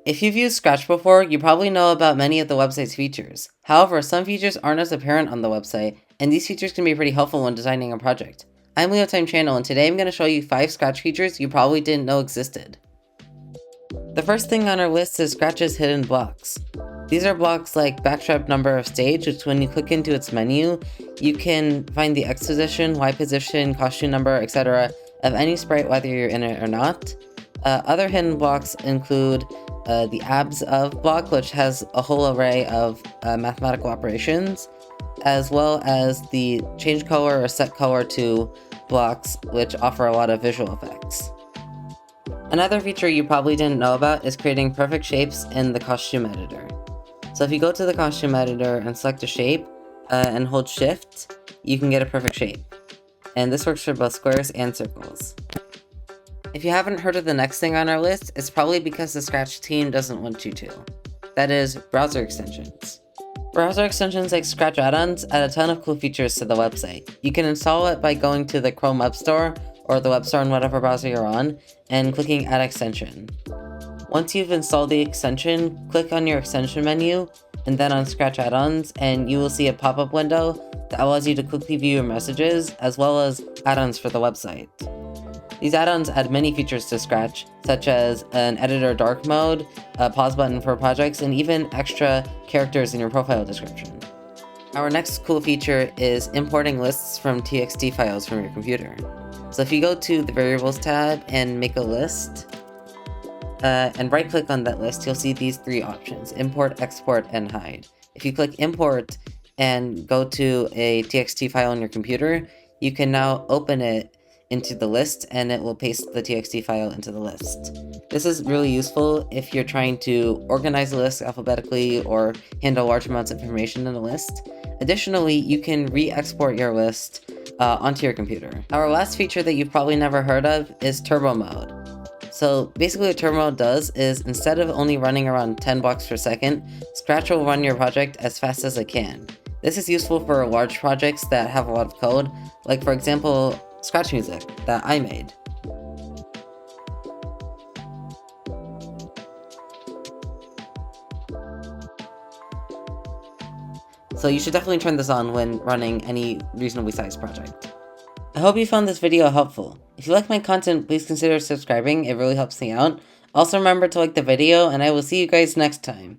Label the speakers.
Speaker 1: If you've used Scratch before, you probably know about many of the website's features. However, some features aren't as apparent on the website, and these features can be pretty helpful when designing a project. I'm Leotime channel, and today I'm going to show you 5 Scratch features you probably didn't know existed. The first thing on our list is Scratch's hidden blocks. These are blocks like backstrap number of stage, which when you click into its menu, you can find the X position, Y position, costume number, etc. of any sprite, whether you're in it or not. Other hidden blocks include the abs of block, which has a whole array of mathematical operations, as well as the change color or set color to blocks, which offer a lot of visual effects. Another feature you probably didn't know about is creating perfect shapes in the costume editor. So if you go to the costume editor and select a shape and hold shift, you can get a perfect shape. And this works for both squares and circles. If you haven't heard of the next thing on our list, it's probably because the Scratch team doesn't want you to. That is, browser extensions. Browser extensions like Scratch add-ons add a ton of cool features to the website. You can install it by going to the Chrome Web Store or the web store in whatever browser you're on and clicking Add Extension. Once you've installed the extension, click on your extension menu and then on Scratch add-ons, and you will see a pop-up window that allows you to quickly view your messages as well as add-ons for the website. These add-ons add many features to Scratch, such as an editor dark mode, a pause button for projects, and even extra characters in your profile description. Our next cool feature is importing lists from TXT files from your computer. So if you go to the Variables tab and make a list, and right-click on that list, you'll see these 3 options: import, export, and hide. If you click import and go to a TXT file on your computer, you can now open it into the list and it will paste the TXT file into the list. This is really useful if you're trying to organize a list alphabetically or handle large amounts of information in a list. Additionally, you can re-export your list onto your computer. Our last feature that you've probably never heard of is Turbo Mode. So basically what Turbo Mode does is, instead of only running around 10 blocks per second, Scratch will run your project as fast as it can. This is useful for large projects that have a lot of code, like for example, Scratch music that I made. So you should definitely turn this on when running any reasonably sized project. I hope you found this video helpful. If you like my content, please consider subscribing, it really helps me out. Also remember to like the video, and I will see you guys next time.